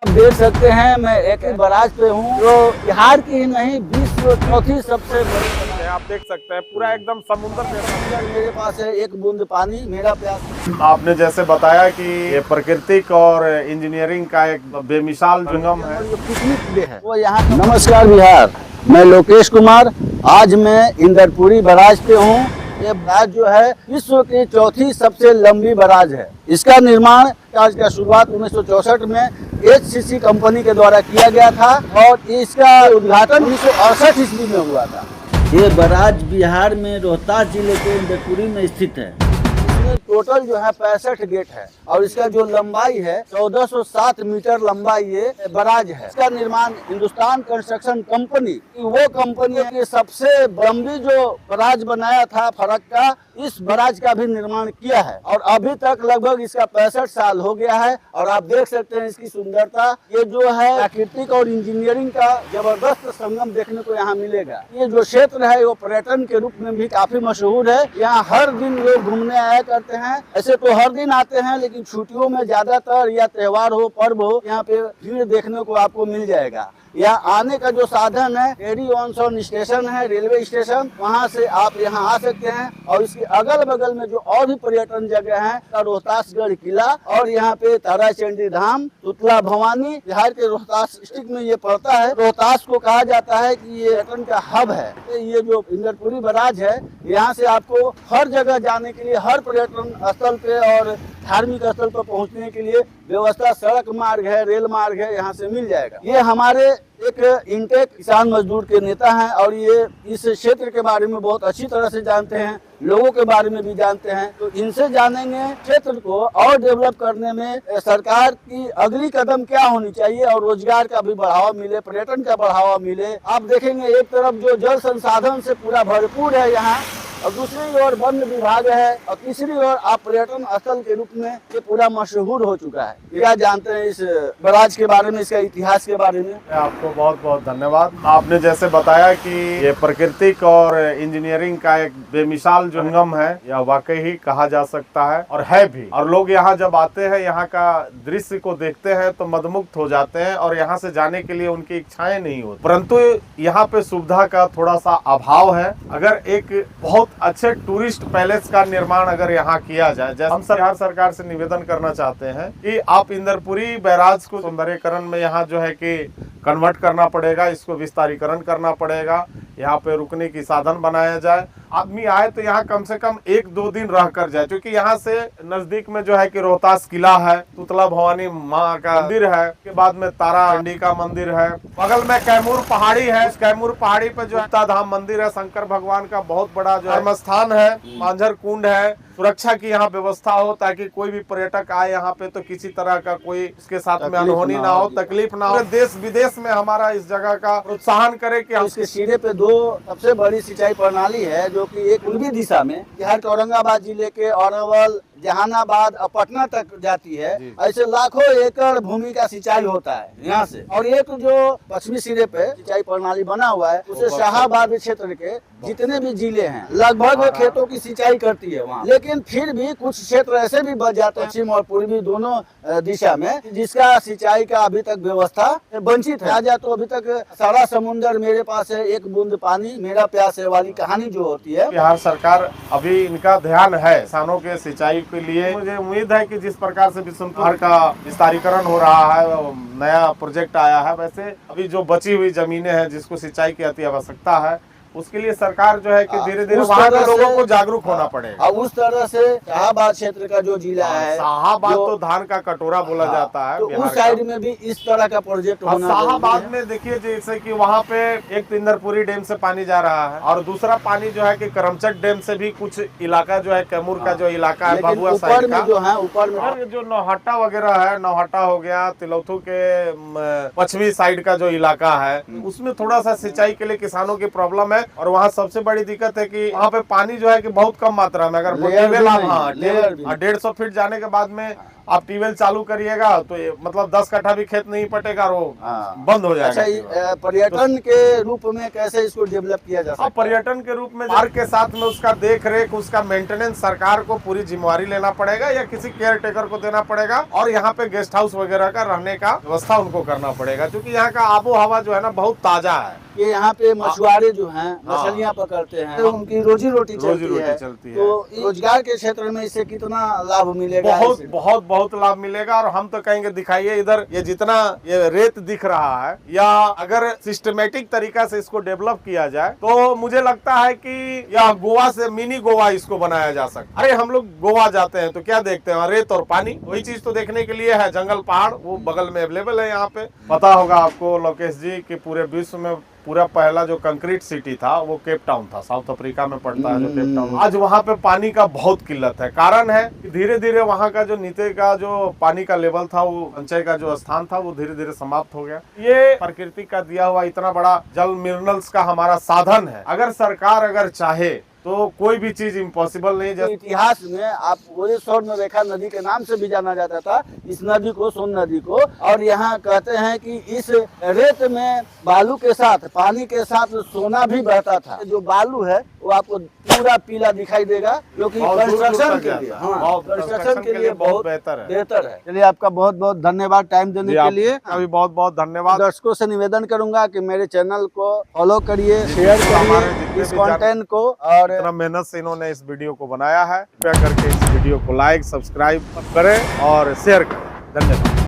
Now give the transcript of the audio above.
आप देख सकते हैं मैं एक बराज पे हूँ जो बिहार की ही नहीं विश्व चौथी सबसे बड़ी। आप देख सकते हैं पूरा एकदम समुद्र जैसा। मेरे पास है एक बूंद पानी मेरा प्यास। आपने जैसे बताया कि ये प्राकृतिक और इंजीनियरिंग का एक बेमिसाल संगम है। जो पिकनिक डे है वो यहाँ। नमस्कार बिहार, मैं लोकेश कुमार। आज मैं इंदरपुरी बराज पे हूँ। ये बराज जो है विश्व की चौथी सबसे लंबी बराज है। इसका निर्माण आज का शुरुआत 1964 में HCC कंपनी के द्वारा किया गया था और इसका उद्घाटन 1968 ईस्वी में हुआ था। ये बराज बिहार में रोहतास जिले के इंदरपुरी में स्थित है। इसमें टोटल जो है 65 गेट है और इसका जो लंबाई है 1407 मीटर लंबाई ये बराज है। इसका निर्माण हिंदुस्तान कंस्ट्रक्शन कंपनी, वो कंपनी ने सबसे लंबी जो बराज बनाया था फरक्का, इस बराज का भी निर्माण किया है और अभी तक लगभग इसका 65 साल हो गया है। और आप देख सकते हैं इसकी सुंदरता। ये जो है प्राकृतिक और इंजीनियरिंग का जबरदस्त संगम देखने को यहाँ मिलेगा। ये जो क्षेत्र है वो पर्यटन के रूप में भी काफी मशहूर है। यहाँ हर दिन लोग घूमने आया करते हैं। ऐसे तो हर दिन आते हैं लेकिन छुट्टियों में ज्यादातर या त्योहार हो पर्व हो यहाँ पे भीड़ देखने को आपको मिल जाएगा। यहाँ आने का जो साधन है एडी ऑन स्टेशन है, रेलवे स्टेशन, वहाँ से आप यहाँ आ सकते हैं। और इसके अगल बगल में जो और भी पर्यटन जगह है, रोहतासगढ़ किला और यहाँ पे ताराचंडी धाम, तुतला भवानी, बिहार के रोहतास डिस्ट्रिक्ट में ये पड़ता है। रोहतास को कहा जाता है कि ये पर्यटन का हब है। ये जो इंदरपुरी बराज है, यहाँ से आपको हर जगह जाने के लिए, हर पर्यटन स्थल पे और धार्मिक स्थल पर पहुंचने के लिए व्यवस्था, सड़क मार्ग है, रेल मार्ग है, यहाँ से मिल जाएगा। ये हमारे एक इंटेक किसान मजदूर के नेता हैं और ये इस क्षेत्र के बारे में बहुत अच्छी तरह से जानते हैं, लोगों के बारे में भी जानते हैं। तो इनसे जानेंगे क्षेत्र को और डेवलप करने में सरकार की अगली कदम क्या होनी चाहिए और रोजगार का भी बढ़ावा मिले, पर्यटन का बढ़ावा मिले। आप देखेंगे एक तरफ जो जल संसाधन से पूरा भरपूर है यहाँ, और दूसरी ओर वन विभाग है, और तीसरी ओर आप पर्यटन स्थल के रूप में ये पूरा मशहूर हो चुका है। क्या जानते हैं इस बराज के बारे में, इसका इतिहास के बारे में? आपको बहुत बहुत धन्यवाद। आपने जैसे बताया कि ये प्राकृतिक और इंजीनियरिंग का एक बेमिसाल संगम है, यह वाकई ही कहा जा सकता है और है भी। और लोग यहाँ जब आते हैं, यहाँ का दृश्य को देखते हैं तो मदमुग्ध हो जाते हैं और यहाँ से जाने के लिए उनकी इच्छाएं नहीं होती। परंतु यहाँ पे सुविधा का थोड़ा सा अभाव है। अगर एक बहुत अच्छे टूरिस्ट पैलेस का निर्माण अगर यहाँ किया जाए, जैसे हम बिहार सरकार से निवेदन करना चाहते हैं कि आप इंदरपुरी बैराज को सौंदर्यीकरण में यहाँ जो है कि कन्वर्ट करना पड़ेगा, इसको विस्तारीकरण करना पड़ेगा, यहाँ पे रुकने की साधन बनाया जाए। आदमी आए तो यहाँ कम से कम 1-2 दिन रह कर जाए, क्योंकि यहाँ से नजदीक में जो है कि रोहतास किला है, तुतला भवानी माँ का मंदिर है, के बाद में तारा चंडी का मंदिर है, बगल में कैमूर पहाड़ी है। इस कैमूर पहाड़ी पे जो धाम मंदिर है, शंकर भगवान का बहुत बड़ा जो धर्म स्थान है, मांझर कुंड है। सुरक्षा की यहाँ व्यवस्था हो ताकि कोई भी पर्यटक आए यहाँ पे तो किसी तरह का कोई इसके साथ में अनहोनी ना हो, तकलीफ ना हो। देश विदेश में हमारा इस जगह का प्रोत्साहन करे कि इसके सिरे पे 2 सबसे बड़ी सिंचाई प्रणाली है जो कि एक पूर्वी दिशा में बिहार के औरंगाबाद जिले के औरवल, जहानाबाद और पटना तक जाती है। ऐसे लाखों एकड़ भूमि का सिंचाई होता है यहाँ से। और एक जो पश्चिमी सिरे पे सिंचाई प्रणाली बना हुआ है, उसे शाहाबाद क्षेत्र के जितने भी जिले हैं लगभग खेतों की सिंचाई करती है वहाँ। लेकिन फिर भी कुछ क्षेत्र ऐसे भी बच जाते हैं पश्चिम और पूर्वी दोनों दिशा में, जिसका सिंचाई का अभी तक व्यवस्था वंचित है। आजा तो अभी तक सारा समुन्द्र मेरे पास है, एक बूंद पानी मेरा प्यास है वाली कहानी जो होती है। बिहार सरकार अभी इनका ध्यान है किसानों के सिंचाई के लिए। मुझे उम्मीद है कि जिस प्रकार से बिशुनपुर का विस्तारीकरण हो रहा है, नया प्रोजेक्ट आया है, वैसे अभी जो बची हुई जमीनें हैं जिसको सिंचाई की अति आवश्यकता है, उसके लिए सरकार जो है कि धीरे धीरे वहाँ के लोगों को जागरूक होना पड़ेगा। और उस तरह से शाहाबाद क्षेत्र का जो जिला है, शाहाबाद तो धान का कटोरा बोला जाता है, तो उस साइड में भी इस तरह का प्रोजेक्ट होना। शाहाबाद में देखिए जैसे कि वहाँ पे एक इंदरपुरी डैम से पानी जा रहा है और दूसरा पानी जो है कि करमचट डैम से भी कुछ इलाका जो है कैमूर का जो इलाका है, भभुआ साइड का जो है, ऊपर में जो नौहट्टा वगैरह है, नौहट्टा हो गया, तिलौथू के पश्चिमी साइड का जो इलाका है, उसमें थोड़ा सा सिंचाई के लिए किसानों की प्रॉब्लम है। है। और वहाँ सबसे बड़ी दिक्कत है कि वहाँ पे पानी जो है कि बहुत कम मात्रा में, अगर लेयर भी ट्यूबवेल आप नहीं, लेयर भी नहीं। 150 फीट जाने के बाद में आप ट्यूबवेल चालू करिएगा तो ये मतलब 10 कट्ठा भी खेत नहीं पटेगा और वो हाँ। बंद हो अच्छा, जाएगा। पर्यटन के रूप में कैसे इसको डेवलप किया जा सकता है? पर्यटन के रूप में पार्क के साथ में उसका देख रेख, उसका मेंटेनेंस सरकार को पूरी जिम्मेवारी लेना पड़ेगा या किसी केयर टेकर को देना पड़ेगा। और यहाँ पे गेस्ट हाउस वगैरह का रहने का व्यवस्था उनको करना पड़ेगा, क्योंकि यहाँ का आबो हवा जो है ना बहुत ताजा है। कि यहाँ पे मछुआरे जो हैं मछलियाँ पकड़ते हैं, तो उनकी रोजी रोटी चलती है। तो रोजगार के क्षेत्र में इससे कितना लाभ मिलेगा? बहुत बहुत बहुत लाभ मिलेगा। और हम तो कहेंगे दिखाइए इधर ये जितना ये रेत दिख रहा है, या अगर सिस्टमेटिक तरीका से इसको डेवलप किया जाए तो मुझे लगता है कि यह गोवा से मिनी गोवा इसको बनाया जा सकता है। अरे हम लोग गोवा जाते हैं तो क्या देखते हैं? रेत और पानी। वही चीज तो देखने के लिए है। जंगल पहाड़ वो बगल में अवेलेबल है। यहाँ पे पता होगा आपको लोकेश जी कि पूरे विश्व में पूरा पहला जो कंक्रीट सिटी था वो केप टाउन था, साउथ अफ्रीका में पड़ता है जो केप टाउन। आज वहाँ पे पानी का बहुत किल्लत है। कारण है कि धीरे धीरे वहाँ का जो नीचे का जो पानी का लेवल था, वो संचय का जो स्थान था, वो धीरे धीरे समाप्त हो गया। ये प्रकृति का दिया हुआ इतना बड़ा जल मिनरल्स का हमारा साधन है। अगर सरकार अगर चाहे तो कोई भी चीज इम्पॉसिबल नहीं। जैसे इतिहास में आप स्वर्ण रेखा नदी के नाम से भी जाना जाता था इस नदी को, सोन नदी को। और यहाँ कहते हैं कि इस रेत में बालू के साथ, पानी के साथ सोना भी बहता था। जो बालू है वो आपको पूरा पीला दिखाई देगा, क्योंकि कंस्ट्रक्शन के लिए, हाँ, कंस्ट्रक्शन के लिए बहुत बेहतर है। चलिए, आपका बहुत बहुत धन्यवाद टाइम देने के लिए। अभी बहुत बहुत धन्यवाद। दर्शकों से निवेदन करूंगा कि मेरे चैनल को फॉलो करिए, शेयर करिए इस कंटेंट को। और इतना मेहनत से इन्होंने इस वीडियो को बनाया है, कृपया करके इस वीडियो को लाइक, सब्सक्राइब करें और शेयर करें। धन्यवाद।